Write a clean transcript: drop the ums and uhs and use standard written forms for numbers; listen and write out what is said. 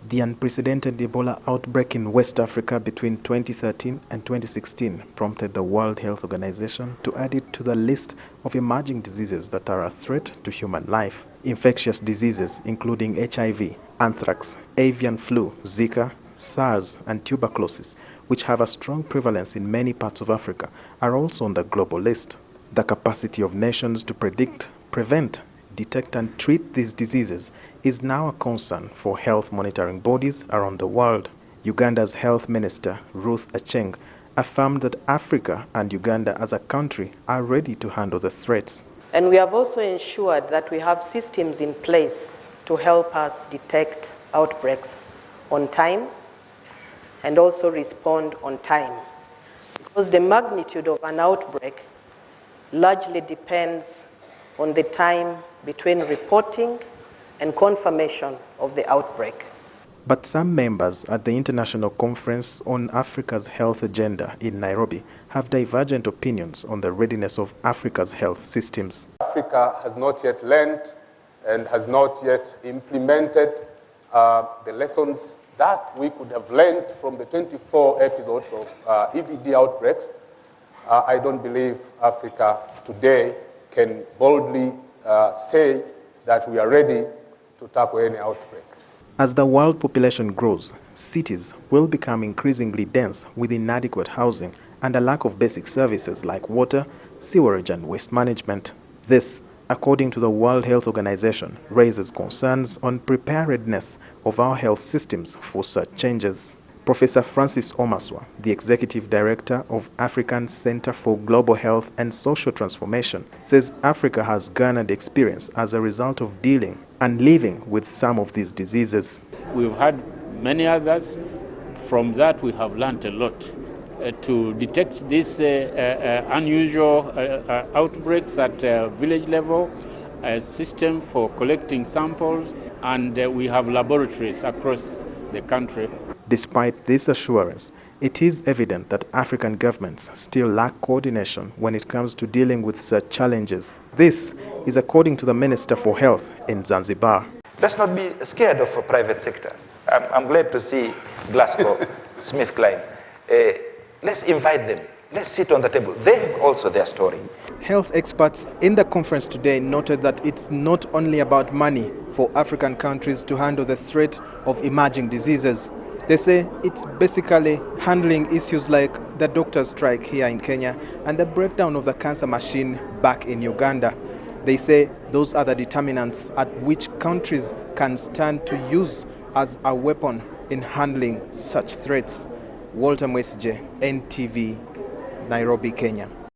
The unprecedented Ebola outbreak in West Africa between 2013 and 2016 prompted the World Health Organization to add it to the list of emerging diseases that are a threat to human life. Infectious diseases including HIV, anthrax, avian flu, Zika, SARS, and tuberculosis, which have a strong prevalence in many parts of Africa, are also on the global list. The capacity of nations to predict, prevent, detect, and treat these diseases is now a concern for health monitoring bodies around the world. Uganda's health minister, Ruth Acheng, affirmed that Africa and Uganda as a country are ready to handle the threats. And we have also ensured that we have systems in place to help us detect outbreaks on time and also respond on time. Because the magnitude of an outbreak largely depends on the time between reporting and confirmation of the outbreak. But some members at the International Conference on Africa's Health Agenda in Nairobi have divergent opinions on the readiness of Africa's health systems. Africa has not yet learned and has not yet implemented the lessons that we could have learned from the 24 episodes of EBD outbreaks. I don't believe Africa today can boldly say that we are ready to tackle any outbreak. As the world population grows, cities will become increasingly dense with inadequate housing and a lack of basic services like water, sewerage, and waste management. This, according to the World Health Organization, raises concerns on preparedness of our health systems for such changes. Professor Francis Omaswa, the Executive Director of African Center for Global Health and Social Transformation, says Africa has garnered experience as a result of dealing and living with some of these diseases. We've had many others. From that, we have learned a lot to detect these unusual outbreaks at village level, a system for collecting samples, and we have laboratories across the country. Despite this assurance, it is evident that African governments still lack coordination when it comes to dealing with such challenges. This is according to the Minister for Health in Zanzibar. Let's not be scared of a private sector. I'm glad to see Glasgow, SmithKline. Let's invite them. Let's sit on the table. They have also their story. Health experts in the conference today noted that it's not only about money for African countries to handle the threat of emerging diseases. They say it's basically handling issues like the doctor's strike here in Kenya and the breakdown of the cancer machine back in Uganda. They say those are the determinants at which countries can stand to use as a weapon in handling such threats. Walter Mwesigye, NTV, Nairobi, Kenya.